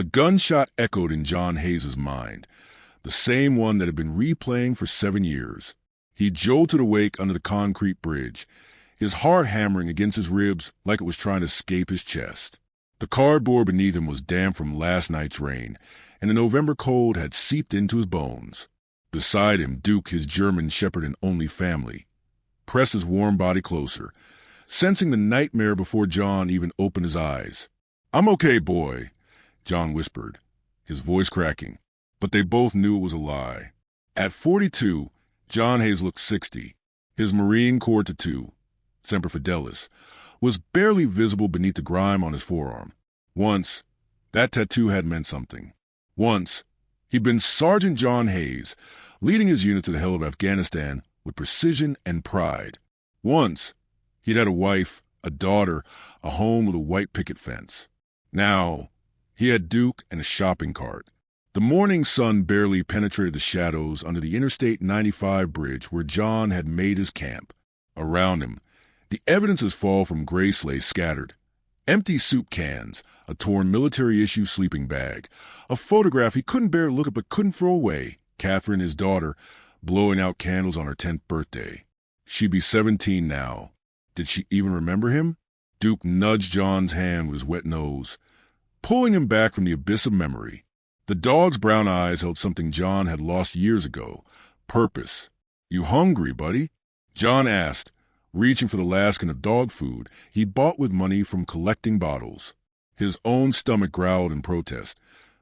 The gunshot echoed in John Hayes's mind, the same one that had been replaying for 7 years. He jolted awake under the concrete bridge, his heart hammering against his ribs like it was trying to escape his chest. The cardboard beneath him was damp from last night's rain, and the November cold had seeped into his bones. Beside him, Duke, his German shepherd and only family, pressed his warm body closer, sensing the nightmare before John even opened his eyes. "I'm okay, boy," John whispered, his voice cracking, but they both knew it was a lie. At 42, John Hayes looked 60. His Marine Corps tattoo, Semper Fidelis, was barely visible beneath the grime on his forearm. Once, that tattoo had meant something. Once, he'd been Sergeant John Hayes, leading his unit to the hell of Afghanistan with precision and pride. Once, he'd had a wife, a daughter, a home with a white picket fence. Now, he had Duke and a shopping cart. The morning sun barely penetrated the shadows under the Interstate 95 bridge where John had made his camp. Around him, the evidences fall from Grace lay scattered. Empty soup cans, a torn military-issue sleeping bag, a photograph he couldn't bear to look at but couldn't throw away, Catherine, his daughter, blowing out candles on her 10th birthday. She'd be 17 now. Did she even remember him? Duke nudged John's hand with his wet nose, pulling him back from the abyss of memory. The dog's brown eyes held something John had lost years ago. Purpose. "You hungry, buddy?" John asked, reaching for the last can of dog food he'd bought with money from collecting bottles. His own stomach growled in protest,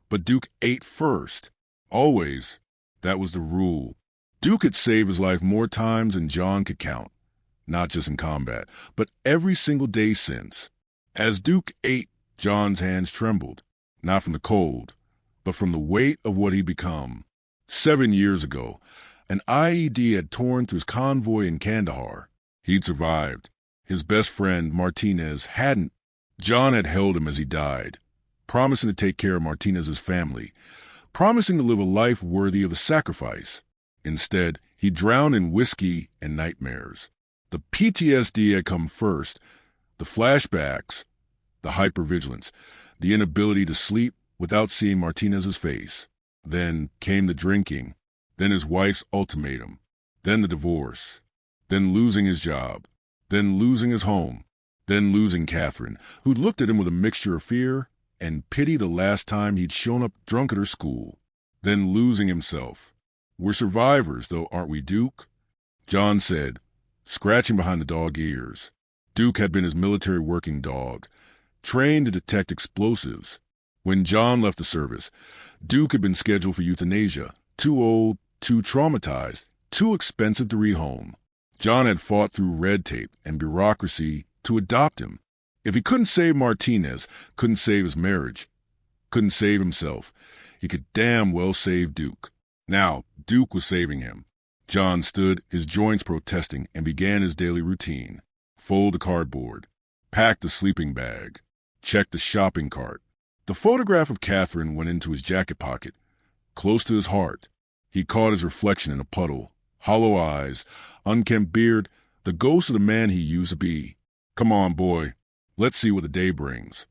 but Duke ate first. Always. That was the rule. Duke had saved his life more times than John could count, not just in combat, but every single day since. As Duke ate, John's hands trembled, not from the cold, but from the weight of what he'd become. 7 years ago, an IED had torn through his convoy in Kandahar. He'd survived. His best friend, Martinez, hadn't. John had held him as he died, promising to take care of Martinez's family, promising to live a life worthy of the sacrifice. Instead, he drowned in whiskey and nightmares. The PTSD had come first, the flashbacks, the hypervigilance, the inability to sleep without seeing Martinez's face. Then came the drinking, then his wife's ultimatum, then the divorce, then losing his job, then losing his home, then losing Catherine, who looked at him with a mixture of fear and pity the last time he'd shown up drunk at her school, then losing himself. "We're survivors, though, aren't we, Duke?" John said, scratching behind the dog's ears. Duke had been his military working dog, trained to detect explosives. When John left the service, Duke had been scheduled for euthanasia, too old, too traumatized, too expensive to rehome. John had fought through red tape and bureaucracy to adopt him. If he couldn't save Martinez, couldn't save his marriage, couldn't save himself, he could damn well save Duke. Now, Duke was saving him. John stood, his joints protesting, and began his daily routine. Fold the cardboard, pack the sleeping bag, check the shopping cart. The photograph of Catherine went into his jacket pocket, close to his heart. He caught his reflection in a puddle, hollow eyes, unkempt beard, the ghost of the man he used to be. "Come on, boy. Let's see what the day brings."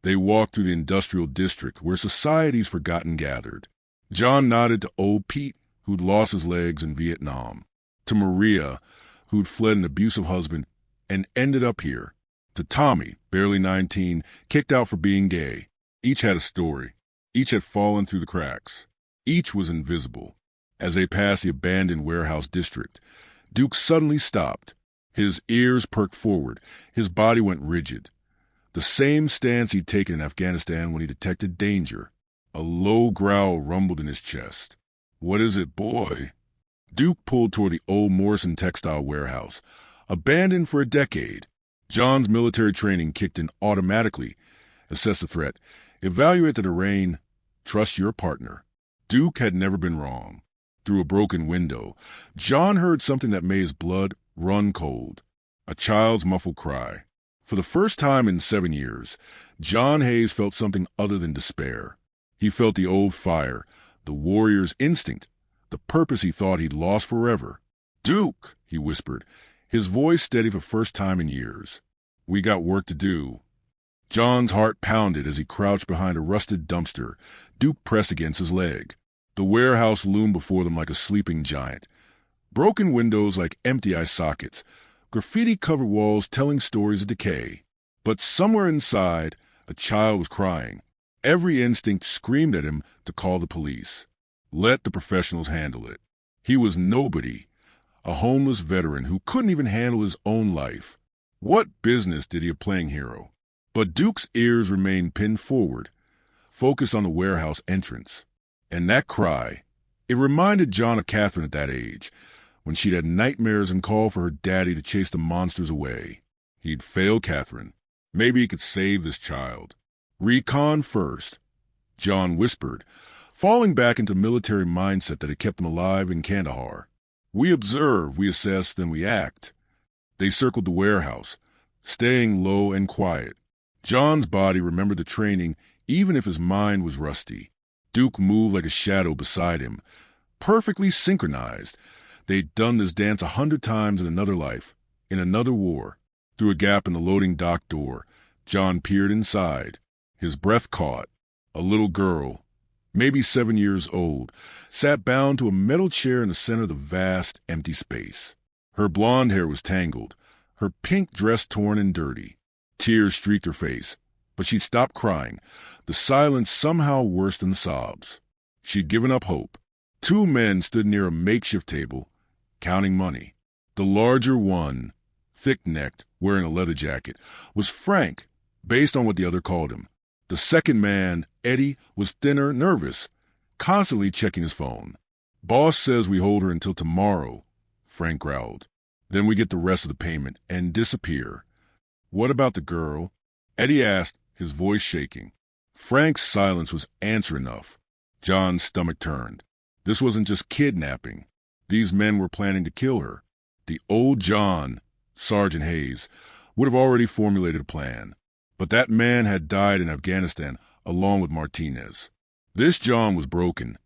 They walked through the industrial district where society's forgotten gathered. John nodded to old Pete, who'd lost his legs in Vietnam, to Maria, who'd fled an abusive husband and ended up here, to Tommy, barely 19, kicked out for being gay. Each had a story. Each had fallen through the cracks. Each was invisible. As they passed the abandoned warehouse district, Duke suddenly stopped. His ears perked forward. His body went rigid. The same stance he'd taken in Afghanistan when he detected danger. A low growl rumbled in his chest. "What is it, boy?" Duke pulled toward the old Morrison textile warehouse, abandoned for a decade. John's military training kicked in automatically. Assess the threat. Evaluate the terrain. Trust your partner. Duke had never been wrong. Through a broken window, John heard something that made his blood run cold. A child's muffled cry. For the first time in 7 years, John Hayes felt something other than despair. He felt the old fire, the warrior's instinct, the purpose he thought he'd lost forever. "Duke," he whispered, his voice steady for the first time in years. "We got work to do." John's heart pounded as he crouched behind a rusted dumpster, Duke pressed against his leg. The warehouse loomed before them like a sleeping giant. Broken windows like empty eye sockets, graffiti-covered walls telling stories of decay. But somewhere inside, a child was crying. Every instinct screamed at him to call the police. Let the professionals handle it. He was nobody, a homeless veteran who couldn't even handle his own life. What business did he have playing hero? But Duke's ears remained pinned forward, focused on the warehouse entrance. And that cry, it reminded John of Catherine at that age, when she'd had nightmares and called for her daddy to chase the monsters away. He'd failed Catherine. Maybe he could save this child. Recon first, John whispered, falling back into the military mindset that had kept him alive in Kandahar. We observe, we assess, then we act. They circled the warehouse, staying low and quiet. John's body remembered the training even if his mind was rusty. Duke moved like a shadow beside him, perfectly synchronized. They'd done this dance 100 times in another life, in another war. Through a gap in the loading dock door, John peered inside. His breath caught. A little girl, maybe 7 years old, sat bound to a metal chair in the center of the vast, empty space. Her blonde hair was tangled, her pink dress torn and dirty. Tears streaked her face, but she'd stopped crying, the silence somehow worse than the sobs. She'd given up hope. 2 men stood near a makeshift table, counting money. The larger one, thick-necked, wearing a leather jacket, was Frank, based on what the other called him. The second man, Eddie, was thinner, nervous, constantly checking his phone. Boss says we hold her until tomorrow, Frank growled. Then we get the rest of the payment and disappear. What about the girl? Eddie asked, his voice shaking. Frank's silence was answer enough. John's stomach turned. This wasn't just kidnapping. These men were planning to kill her. The old John, Sergeant Hayes, would have already formulated a plan. But that man had died in Afghanistan along with Martinez. This John was broken,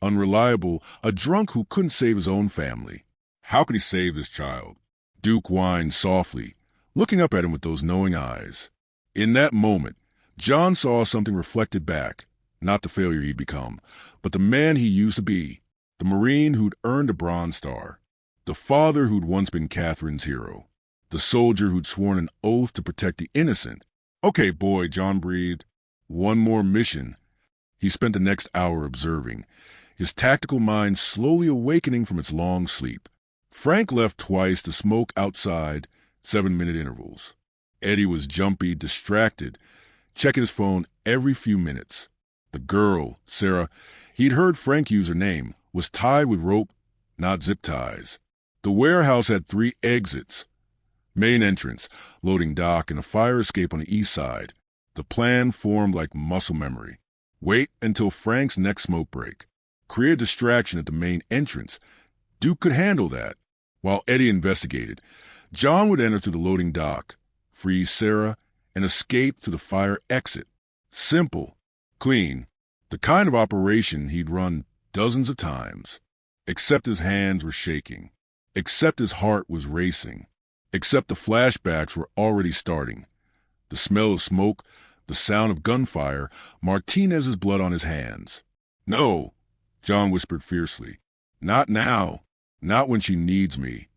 unreliable, a drunk who couldn't save his own family. How could he save this child? Duke whined softly, looking up at him with those knowing eyes. In that moment, John saw something reflected back, not the failure he'd become, but the man he used to be, the Marine who'd earned a Bronze Star, the father who'd once been Catherine's hero, the soldier who'd sworn an oath to protect the innocent. Okay, boy, John breathed. One more mission. He spent the next hour observing, his tactical mind slowly awakening from its long sleep. Frank left twice to smoke outside, 7-minute intervals. Eddie was jumpy, distracted, checking his phone every few minutes. The girl, Sarah, he'd heard Frank use her name, was tied with rope, not zip ties. The warehouse had 3 exits. Main entrance, loading dock, and a fire escape on the east side. The plan formed like muscle memory. Wait until Frank's next smoke break. Create a distraction at the main entrance. Duke could handle that. While Eddie investigated, John would enter through the loading dock, free Sarah, and escape through the fire exit. Simple, clean, the kind of operation he'd run dozens of times. Except his hands were shaking. Except his heart was racing. Except the flashbacks were already starting. The smell of smoke, the sound of gunfire, Martinez's blood on his hands. No, John whispered fiercely. Not now. Not when she needs me.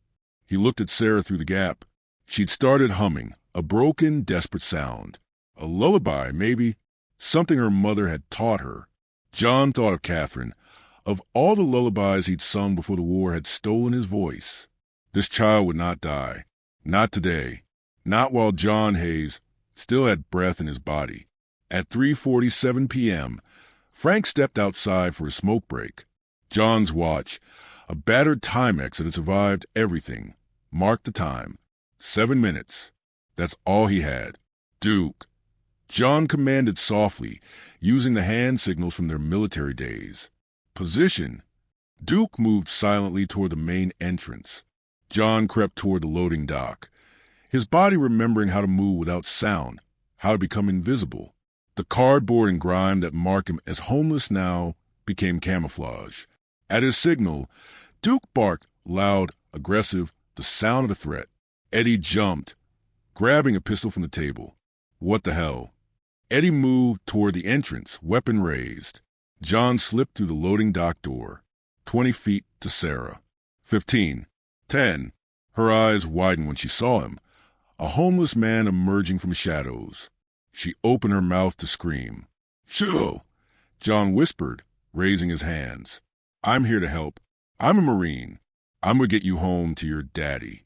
He looked at Sarah through the gap. She'd started humming, a broken, desperate sound. A lullaby, maybe. Something her mother had taught her. John thought of Catherine, of all the lullabies he'd sung before the war had stolen his voice. This child would not die. Not today. Not while John Hayes still had breath in his body. At 3:47 p.m., Frank stepped outside for a smoke break. John's watch, a battered Timex that had survived everything, marked the time. 7 minutes. That's all he had. Duke. John commanded softly, using the hand signals from their military days. Position. Duke moved silently toward the main entrance. John crept toward the loading dock, his body remembering how to move without sound, how to become invisible. The cardboard and grime that marked him as homeless now became camouflage. At his signal, Duke barked, loud, aggressive, the sound of a threat. Eddie jumped, grabbing a pistol from the table. What the hell? Eddie moved toward the entrance, weapon raised. John slipped through the loading dock door. 20 feet to Sarah. 15. 10. Her eyes widened when she saw him, a homeless man emerging from shadows. She opened her mouth to scream. "Shoo!" John whispered, raising his hands. "I'm here to help. I'm a Marine. I'm gonna get you home to your daddy."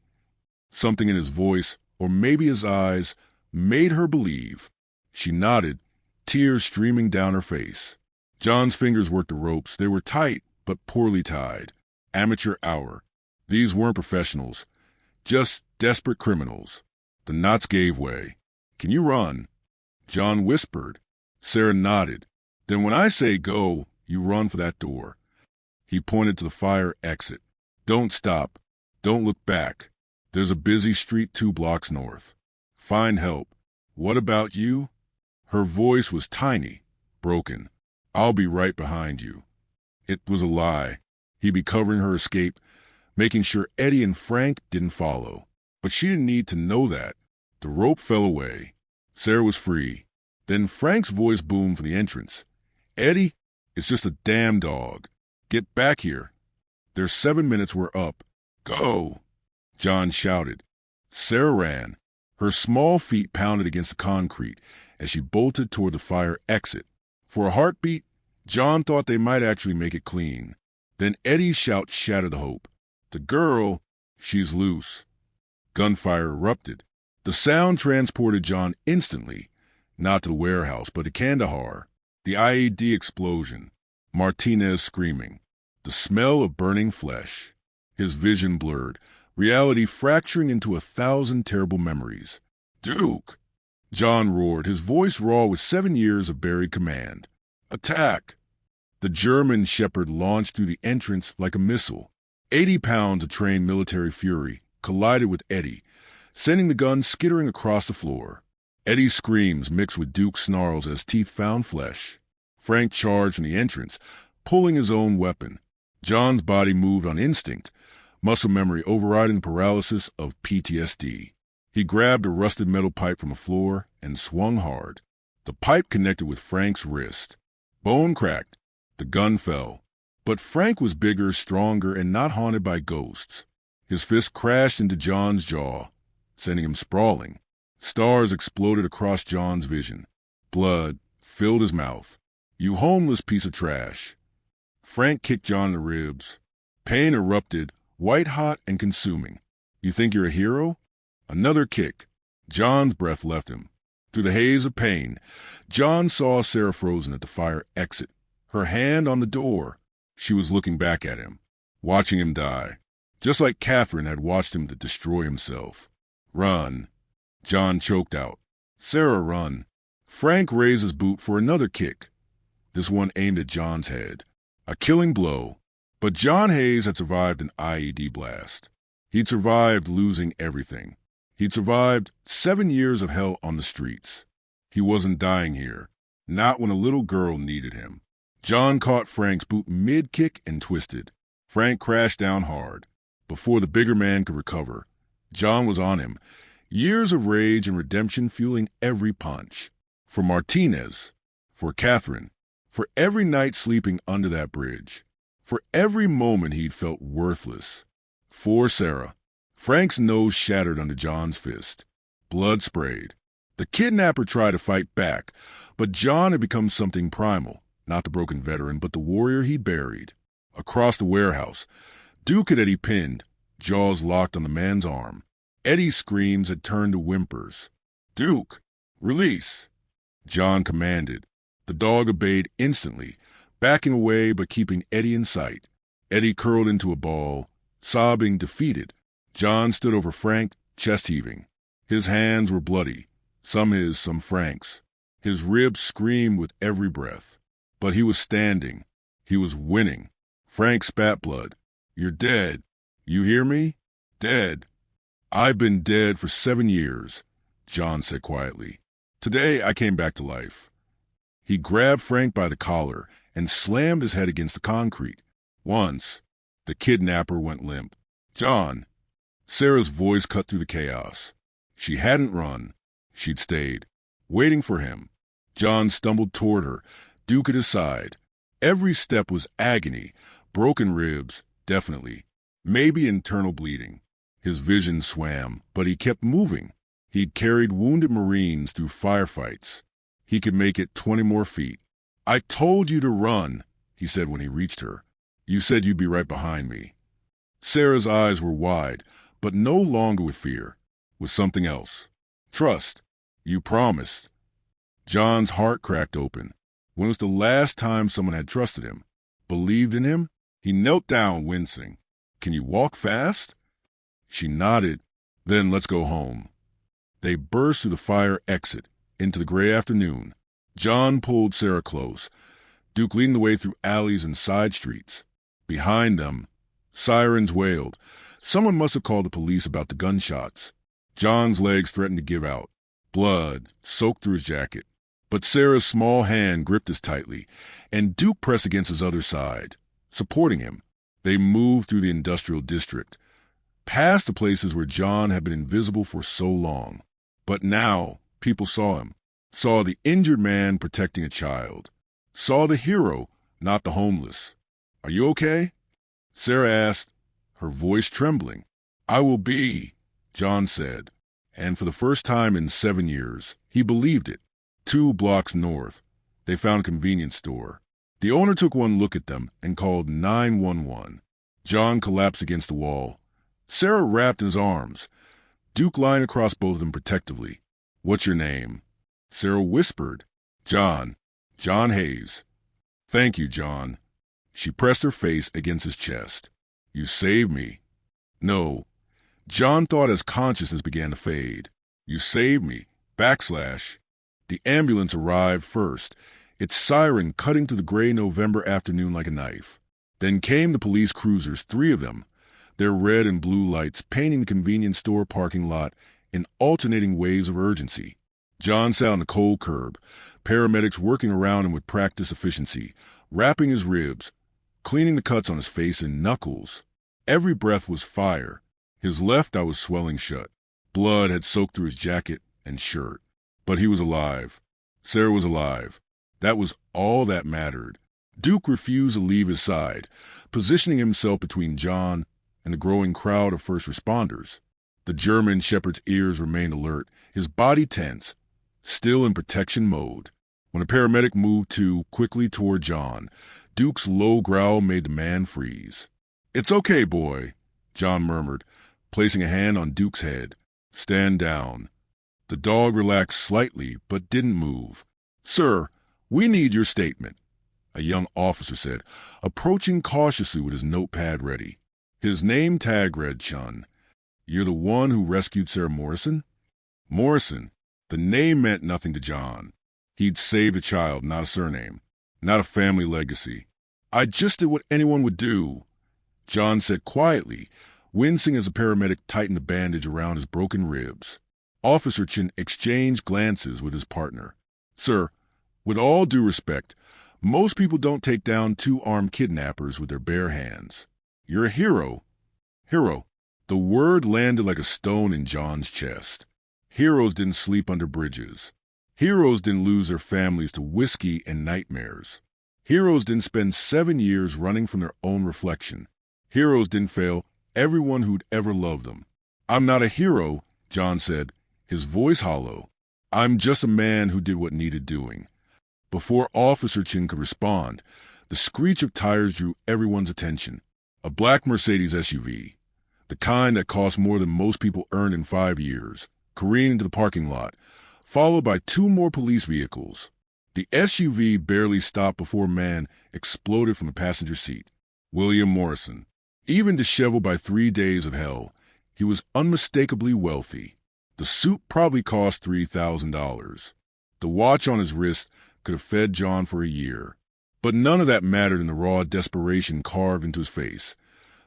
Something in his voice, or maybe his eyes, made her believe. She nodded, tears streaming down her face. John's fingers worked the ropes. They were tight, but poorly tied. Amateur hour. These weren't professionals, just desperate criminals. The knots gave way. "Can you run?" John whispered. Sarah nodded. "Then when I say go, you run for that door." He pointed to the fire exit. "Don't stop. Don't look back. There's a busy street 2 blocks north. Find help. What about you?" Her voice was tiny, broken. "I'll be right behind you." It was a lie. He'd be covering her escape, making sure Eddie and Frank didn't follow. But she didn't need to know that. The rope fell away. Sarah was free. Then Frank's voice boomed from the entrance. "Eddie, it's just a damn dog. Get back here. There's 7 minutes we're up. Go!" John shouted. Sarah ran. Her small feet pounded against the concrete as she bolted toward the fire exit. For a heartbeat, John thought they might actually make it clean. Then Eddie's shout shattered the hope. "The girl, she's loose." Gunfire erupted. The sound transported John instantly, not to the warehouse, but to Kandahar. The IED explosion. Martinez screaming. The smell of burning flesh. His vision blurred, reality fracturing into 1,000 terrible memories. "Duke!" John roared, his voice raw with 7 years of buried command. "Attack!" The German Shepherd launched through the entrance like a missile. 80 pounds of trained military fury collided with Eddie, sending the gun skittering across the floor. Eddie's screams mixed with Duke's snarls as teeth found flesh. Frank charged from the entrance, pulling his own weapon. John's body moved on instinct, muscle memory overriding the paralysis of PTSD. He grabbed a rusted metal pipe from the floor and swung hard. The pipe connected with Frank's wrist. Bone cracked. The gun fell. But Frank was bigger, stronger, and not haunted by ghosts. His fist crashed into John's jaw, sending him sprawling. Stars exploded across John's vision. Blood filled his mouth. "You homeless piece of trash." Frank kicked John in the ribs. Pain erupted, white-hot and consuming. "You think you're a hero?" Another kick. John's breath left him. Through the haze of pain, John saw Sarah frozen at the fire exit, her hand on the door. She was looking back at him, watching him die, just like Catherine had watched him to destroy himself. "Run." John choked out. "Sarah, run." Frank raised his boot for another kick, this one aimed at John's head. A killing blow. But John Hayes had survived an IED blast. He'd survived losing everything. He'd survived 7 years of hell on the streets. He wasn't dying here, not when a little girl needed him. John caught Frank's boot mid-kick and twisted. Frank crashed down hard. Before the bigger man could recover, John was on him, years of rage and redemption fueling every punch. For Martinez, for Catherine, for every night sleeping under that bridge, for every moment he'd felt worthless. For Sarah. Frank's nose shattered under John's fist. Blood sprayed. The kidnapper tried to fight back, but John had become something primal, not the broken veteran, but the warrior he buried. Across the warehouse, Duke had Eddie pinned, jaws locked on the man's arm. Eddie's screams had turned to whimpers. "Duke, release!" John commanded. The dog obeyed instantly, backing away but keeping Eddie in sight. Eddie curled into a ball, sobbing, defeated. John stood over Frank, chest heaving. His hands were bloody, some his, some Frank's. His ribs screamed with every breath. But he was standing. He was winning. Frank spat blood. "You're dead. You hear me? Dead." "I've been dead for 7 years," John said quietly. "Today I came back to life." He grabbed Frank by the collar and slammed his head against the concrete. Once, the kidnapper went limp. "John." Sarah's voice cut through the chaos. She hadn't run. She'd stayed, waiting for him. John stumbled toward her, Duke at his side. Every step was agony, broken ribs, definitely, maybe internal bleeding. His vision swam, but he kept moving. He'd carried wounded Marines through firefights. He could make it 20 more feet. "I told you to run," he said when he reached her. "You said you'd be right behind me." Sarah's eyes were wide, but no longer with fear, with something else. "Trust. You promised." John's heart cracked open. When was the last time someone had trusted him? Believed in him? He knelt down, wincing. "Can you walk fast?" She nodded. "Then let's go home." They burst through the fire exit, into the gray afternoon. John pulled Sarah close, Duke leading the way through alleys and side streets. Behind them, sirens wailed. Someone must have called the police about the gunshots. John's legs threatened to give out. Blood soaked through his jacket. But Sarah's small hand gripped as tightly, and Duke pressed against his other side, supporting him. They moved through the industrial district, past the places where John had been invisible for so long. But now people saw him, saw the injured man protecting a child, saw the hero, not the homeless. "Are you okay?" Sarah asked, her voice trembling. "I will be," John said, and for the first time in 7 years, he believed it. 2 blocks north, they found a convenience store. The owner took one look at them and called 911. John collapsed against the wall. Sarah wrapped in his arms, Duke lying across both of them protectively. "What's your name?" Sarah whispered. John Hayes." "Thank you, John." She pressed her face against his chest. "You saved me." "No." John thought as consciousness began to fade. "You saved me. /" The ambulance arrived first, its siren cutting through the gray November afternoon like a knife. Then came the police cruisers, 3 of them, their red and blue lights painting the convenience store parking lot in alternating waves of urgency. John sat on the cold curb, paramedics working around him with practiced efficiency, wrapping his ribs, cleaning the cuts on his face and knuckles. Every breath was fire. His left eye was swelling shut. Blood had soaked through his jacket and shirt. But he was alive. Sarah was alive. That was all that mattered. Duke refused to leave his side, positioning himself between John and the growing crowd of first responders. The German shepherd's ears remained alert, his body tense, still in protection mode. When a paramedic moved quickly toward John, Duke's low growl made the man freeze. "It's okay, boy," John murmured, placing a hand on Duke's head. "Stand down." The dog relaxed slightly, but didn't move. "Sir, we need your statement," a young officer said, approaching cautiously with his notepad ready. His name tag read, "Chun. You're the one who rescued Sarah Morrison?" Morrison. The name meant nothing to John. He'd saved a child, not a surname, not a family legacy. "I just did what anyone would do," John said quietly, wincing as the paramedic tightened the bandage around his broken ribs. Officer Chin exchanged glances with his partner. "Sir, with all due respect, most people don't take down 2 armed kidnappers with their bare hands. You're a hero." "Hero." The word landed like a stone in John's chest. Heroes didn't sleep under bridges. Heroes didn't lose their families to whiskey and nightmares. Heroes didn't spend 7 years running from their own reflection. Heroes didn't fail everyone who'd ever loved them. "I'm not a hero," John said, his voice hollow. "I'm just a man who did what needed doing." Before Officer Chin could respond, the screech of tires drew everyone's attention. A black Mercedes SUV, the kind that cost more than most people earned in 5 years, careened into the parking lot, followed by 2 more police vehicles. The SUV barely stopped before a man exploded from the passenger seat. William Morrison. Even disheveled by 3 days of hell, he was unmistakably wealthy. The suit probably cost $3,000. The watch on his wrist could have fed John for a year. But none of that mattered in the raw desperation carved into his face,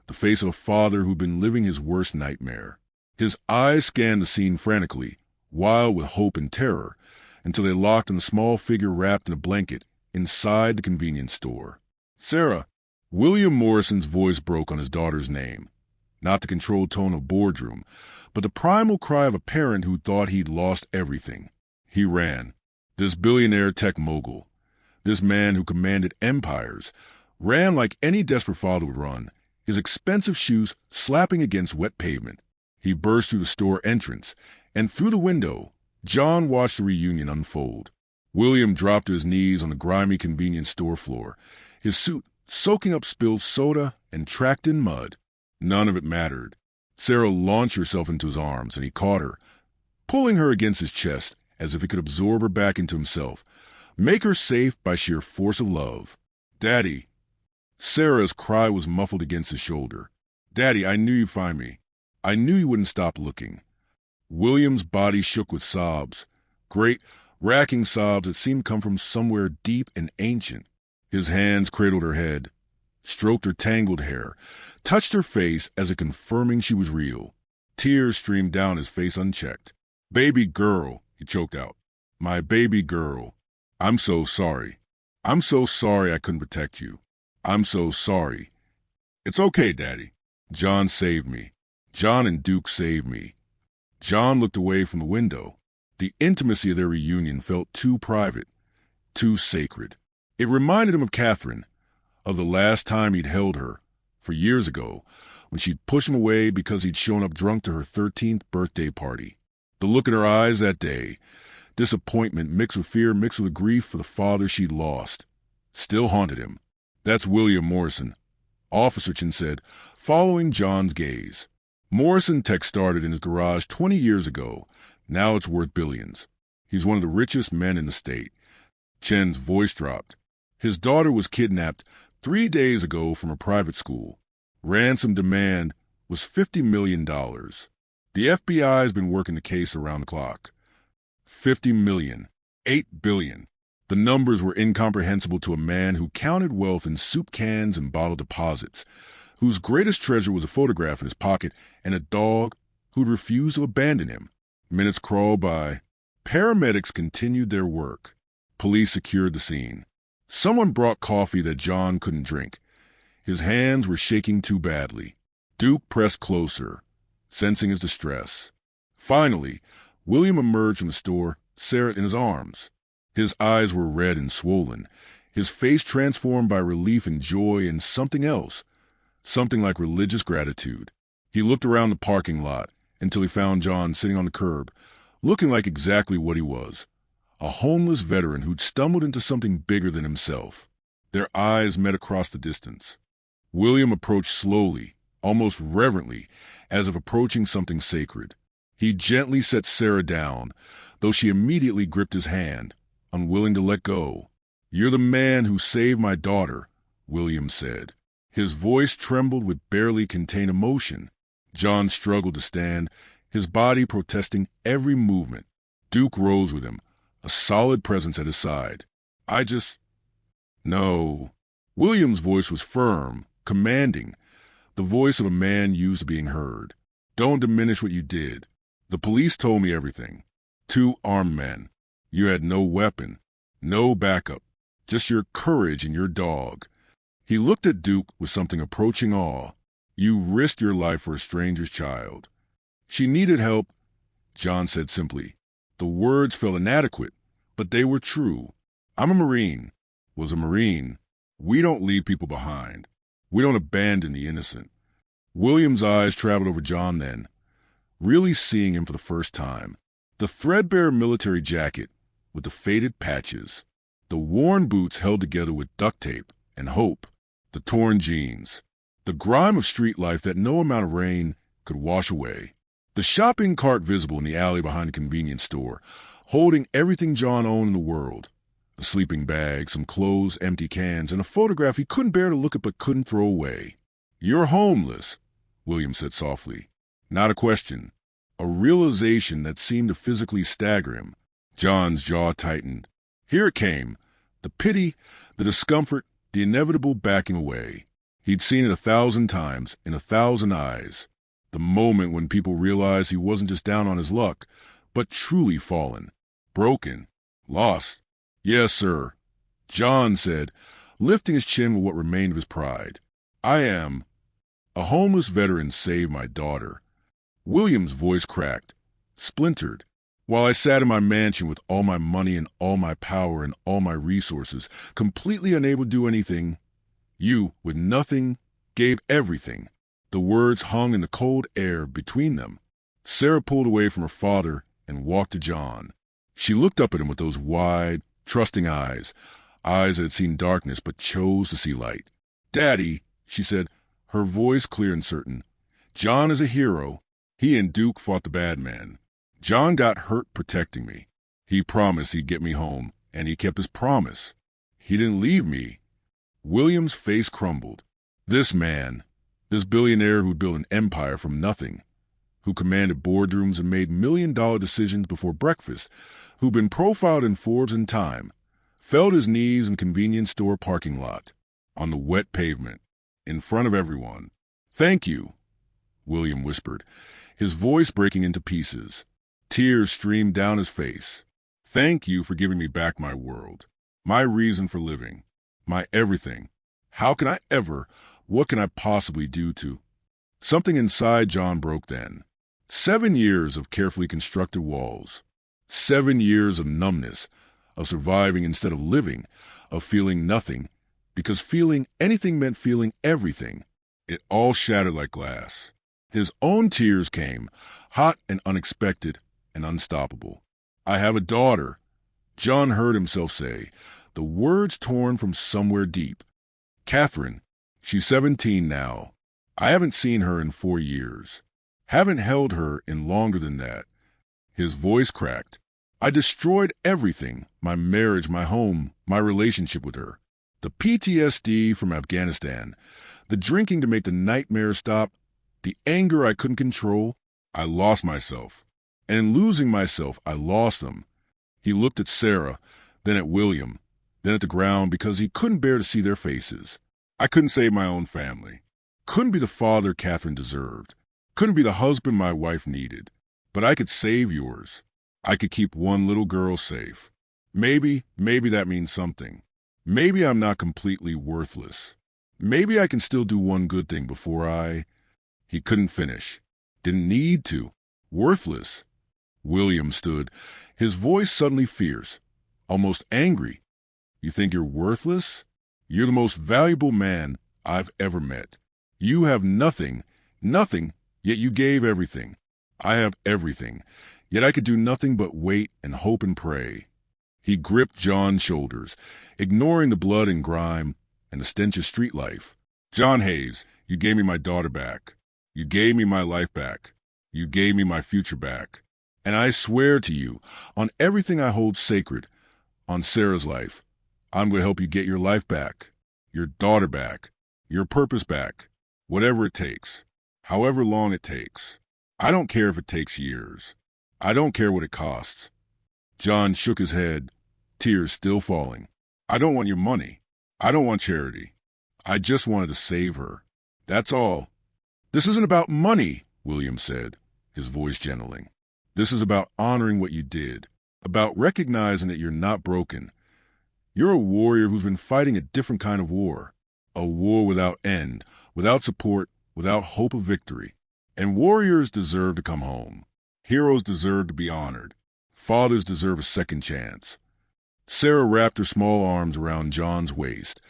the face of a father who'd been living his worst nightmare. His eyes scanned the scene frantically, wild with hope and terror, until they locked on the small figure wrapped in a blanket inside the convenience store. "Sarah." William Morrison's voice broke on his daughter's name. Not the controlled tone of boardroom, but the primal cry of a parent who thought he'd lost everything. He ran. This billionaire tech mogul, this man who commanded empires, ran like any desperate father would run, his expensive shoes slapping against wet pavement. He burst through the store entrance, and through the window, John watched the reunion unfold. William dropped to his knees on the grimy convenience store floor, his suit soaking up spilled soda and tracked in mud. None of it mattered. Sarah launched herself into his arms, and he caught her, pulling her against his chest as if he could absorb her back into himself, make her safe by sheer force of love. "Daddy." Sarah's cry was muffled against his shoulder. "Daddy, I knew you'd find me. I knew you wouldn't stop looking." William's body shook with sobs, great, racking sobs that seemed to come from somewhere deep and ancient. His hands cradled her head, stroked her tangled hair, touched her face as if confirming she was real. Tears streamed down his face unchecked. "Baby girl," he choked out. "My baby girl. I'm so sorry. I'm so sorry I couldn't protect you. I'm so sorry." "It's okay, Daddy. John saved me. John and Duke saved me." John looked away from the window. The intimacy of their reunion felt too private, too sacred. It reminded him of Catherine, of the last time he'd held her, for years ago, when she'd pushed him away because he'd shown up drunk to her 13th birthday party. The look in her eyes that day, disappointment mixed with fear, mixed with grief for the father she'd lost, still haunted him. "That's William Morrison," Officer Chin said, following John's gaze. "Morrison Tech started in his garage 20 years ago. Now it's worth billions. He's one of the richest men in the state." Chen's voice dropped. His daughter was kidnapped 3 days ago from a private school. Ransom demand was $50 million. The FBI has been working the case around the clock. 50 million. 8 billion. The numbers were incomprehensible to a man who counted wealth in soup cans and bottle deposits, whose greatest treasure was a photograph in his pocket and a dog who'd refused to abandon him. Minutes crawled by. Paramedics continued their work. Police secured the scene. Someone brought coffee that John couldn't drink. His hands were shaking too badly. Duke pressed closer, sensing his distress. Finally, William emerged from the store, Sarah in his arms. His eyes were red and swollen, his face transformed by relief and joy and something else, something like religious gratitude. He looked around the parking lot until he found John sitting on the curb, looking like exactly what he was, a homeless veteran who'd stumbled into something bigger than himself. Their eyes met across the distance. William approached slowly, almost reverently, as if approaching something sacred. He gently set Sarah down, though she immediately gripped his hand, unwilling to let go. "You're the man who saved my daughter," William said. His voice trembled with barely contained emotion. John struggled to stand, his body protesting every movement. Duke rose with him, a solid presence at his side. No." William's voice was firm, commanding, the voice of a man used to being heard. "Don't diminish what you did. The police told me everything. 2 armed men. You had no weapon, no backup, just your courage and your dog." He looked at Duke with something approaching awe. "You risked your life for a stranger's child." "She needed help," John said simply. The words felt inadequate, but they were true. "I'm a Marine, was a Marine. We don't leave people behind. We don't abandon the innocent." William's eyes traveled over John then, really seeing him for the first time. The threadbare military jacket with the faded patches, the worn boots held together with duct tape and hope, the torn jeans, the grime of street life that no amount of rain could wash away. The shopping cart visible in the alley behind the convenience store, holding everything John owned in the world. A sleeping bag, some clothes, empty cans, and a photograph he couldn't bear to look at but couldn't throw away. "You're homeless," William said softly. Not a question, a realization that seemed to physically stagger him. John's jaw tightened. Here it came, the pity, the discomfort, the inevitable backing away. He'd seen it 1,000 times, in 1,000 eyes. The moment when people realized he wasn't just down on his luck, but truly fallen, broken, lost. "Yes, sir," John said, lifting his chin with what remained of his pride. "I am. A homeless veteran saved my daughter." William's voice cracked, splintered. While I sat in my mansion with all my money and all my power and all my resources, completely unable to do anything, you, with nothing, gave everything. The words hung in the cold air between them. Sarah pulled away from her father and walked to John. She looked up at him with those wide, trusting eyes that had seen darkness but chose to see light. "Daddy," she said, her voice clear and certain. "John is a hero. He and Duke fought the bad man. John got hurt protecting me. He promised he'd get me home, and he kept his promise. He didn't leave me." William's face crumbled. This man, this billionaire who'd built an empire from nothing, who commanded boardrooms and made million-dollar decisions before breakfast, who'd been profiled in Forbes and Time, fell to his knees in a convenience store parking lot, on the wet pavement, in front of everyone. "Thank you," William whispered, his voice breaking into pieces. Tears streamed down his face. "Thank you for giving me back my world, my reason for living, my everything. How can I ever, what can I possibly do to—" Something inside John broke then. 7 years of carefully constructed walls. 7 years of numbness, of surviving instead of living, of feeling nothing, because feeling anything meant feeling everything. It all shattered like glass. His own tears came, hot and unexpected and unstoppable. "I have a daughter," John heard himself say, the words torn from somewhere deep. "Catherine, she's 17 now. I haven't seen her in 4 years. Haven't held her in longer than that." His voice cracked. "I destroyed everything, my marriage, my home, my relationship with her. The PTSD from Afghanistan, the drinking to make the nightmares stop, the anger I couldn't control. I lost myself. And in losing myself, I lost them." He looked at Sarah, then at William, then at the ground because he couldn't bear to see their faces. "I couldn't save my own family. Couldn't be the father Catherine deserved. Couldn't be the husband my wife needed. But I could save yours. I could keep one little girl safe. Maybe that means something. Maybe I'm not completely worthless. Maybe I can still do one good thing before I—" He couldn't finish. Didn't need to. Worthless. William stood, his voice suddenly fierce, almost angry. "You think you're worthless? You're the most valuable man I've ever met. You have nothing, yet you gave everything. I have everything, yet I could do nothing but wait and hope and pray." He gripped John's shoulders, ignoring the blood and grime and the stench of street life. "John Hayes, you gave me my daughter back. You gave me my life back. You gave me my future back. And I swear to you, on everything I hold sacred, on Sarah's life, I'm going to help you get your life back, your daughter back, your purpose back, whatever it takes, however long it takes. I don't care if it takes years. I don't care what it costs." John shook his head, tears still falling. "I don't want your money. I don't want charity. I just wanted to save her. That's all." "This isn't about money," William said, his voice gentling. "This is about honoring what you did, about recognizing that you're not broken. You're a warrior who's been fighting a different kind of war, a war without end, without support, without hope of victory. And warriors deserve to come home. Heroes deserve to be honored. Fathers deserve a second chance." Sarah wrapped her small arms around John's waist,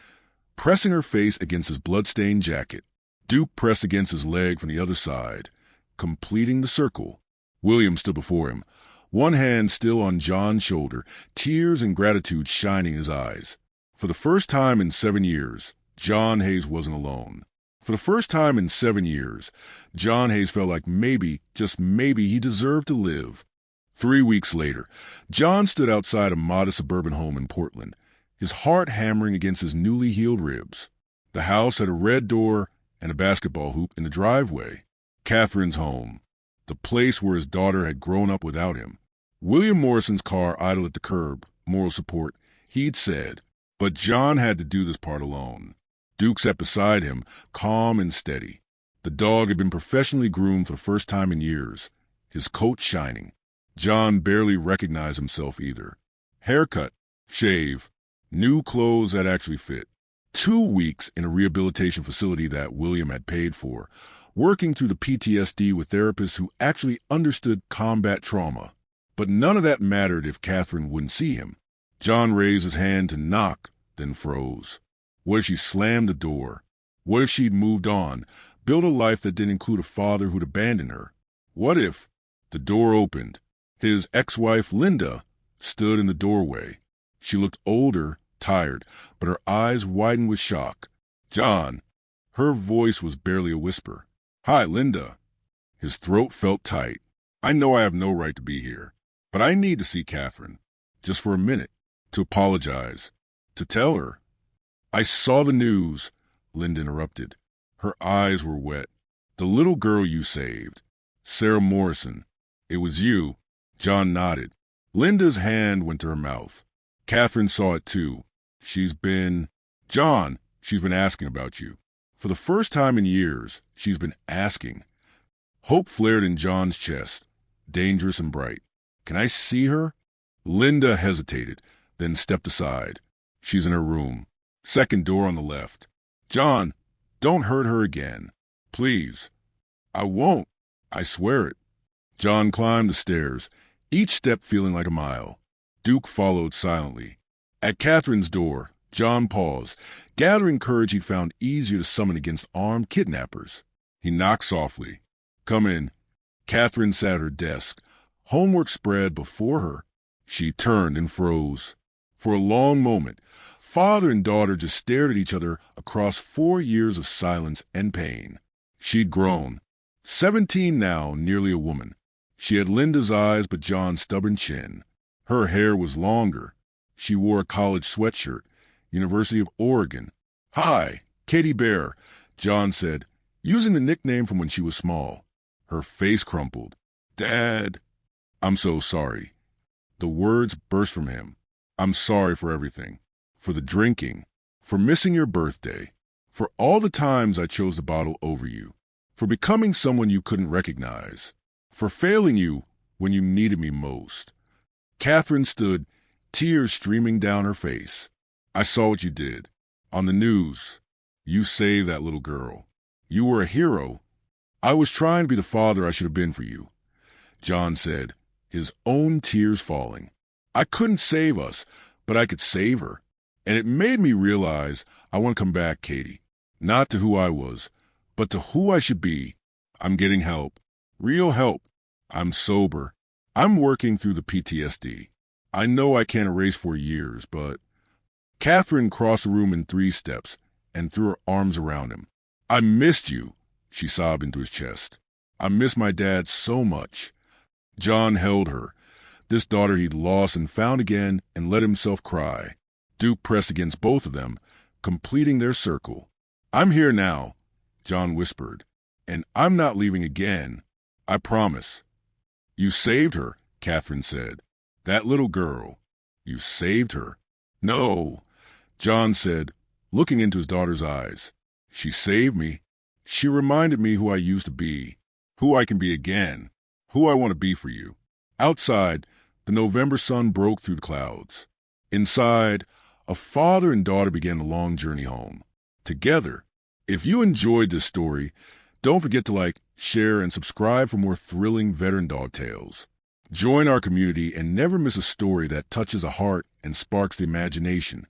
pressing her face against his blood-stained jacket. Duke pressed against his leg from the other side, completing the circle. William stood before him, one hand still on John's shoulder, tears and gratitude shining in his eyes. For the first time in 7 years, John Hayes wasn't alone. For the first time in 7 years, John Hayes felt like maybe, just maybe, he deserved to live. 3 weeks later, John stood outside a modest suburban home in Portland, his heart hammering against his newly healed ribs. The house had a red door and a basketball hoop in the driveway. Catherine's home, the place where his daughter had grown up without him. William Morrison's car idled at the curb, moral support, he'd said. But John had to do this part alone. Duke sat beside him, calm and steady. The dog had been professionally groomed for the first time in years, his coat shining. John barely recognized himself either. Haircut, shave, new clothes that actually fit. 2 weeks in a rehabilitation facility that William had paid for, working through the PTSD with therapists who actually understood combat trauma. But none of that mattered if Catherine wouldn't see him. John raised his hand to knock, then froze. What if she slammed the door? What if she'd moved on, built a life that didn't include a father who'd abandoned her? What if... The door opened. His ex-wife, Linda, stood in the doorway. She looked older, tired, but her eyes widened with shock. "John." Her voice was barely a whisper. "Hi, Linda." His throat felt tight. "I know I have no right to be here, but I need to see Catherine. Just for a minute. To apologize. To tell her." "I saw the news," Linda interrupted. Her eyes were wet. "The little girl you saved. Sarah Morrison. It was you." John nodded. Linda's hand went to her mouth. Catherine saw it too. She's been asking about you. For the first time in years, she's been asking." Hope flared in John's chest, dangerous and bright. "Can I see her?" Linda hesitated, then stepped aside. "She's in her room. Second door on the left." "John, don't hurt her again. Please." "I won't. I swear it." John climbed the stairs, each step feeling like a mile. Duke followed silently. At Catherine's door, John paused, gathering courage he'd found easier to summon against armed kidnappers. He knocked softly. "Come in." Catherine sat at her desk, homework spread before her. She turned and froze. For a long moment, father and daughter just stared at each other across 4 years of silence and pain. She'd grown. 17 now, nearly a woman. She had Linda's eyes but John's stubborn chin. Her hair was longer. She wore a college sweatshirt, University of Oregon. "Hi, Katie Bear," John said, using the nickname from when she was small. Her face crumpled. "Dad." "I'm so sorry." The words burst from him. "I'm sorry for everything. For the drinking. For missing your birthday. For all the times I chose the bottle over you. For becoming someone you couldn't recognize. For failing you when you needed me most." Catherine stood, tears streaming down her face. "I saw what you did. On the news. You saved that little girl. You were a hero. I was trying to be the father I should have been for you," John said, his own tears falling. "I couldn't save us, but I could save her. And it made me realize I want to come back, Katie. Not to who I was, but to who I should be. I'm getting help. Real help. I'm sober. I'm working through the PTSD. I know I can't erase 4 years, but..." Catherine crossed the room in 3 steps and threw her arms around him. "I missed you," she sobbed into his chest. "I miss my dad so much." John held her, this daughter he'd lost and found again, and let himself cry. Duke pressed against both of them, completing their circle. "I'm here now," John whispered, "and I'm not leaving again. I promise." "You saved her," Catherine said. "That little girl. You saved her." "No," John said, looking into his daughter's eyes. "She saved me. She reminded me who I used to be, who I can be again, who I want to be for you." Outside, the November sun broke through the clouds. Inside, a father and daughter began the long journey home. Together. If you enjoyed this story, don't forget to like, share, and subscribe for more thrilling veteran dog tales. Join our community and never miss a story that touches a heart and sparks the imagination.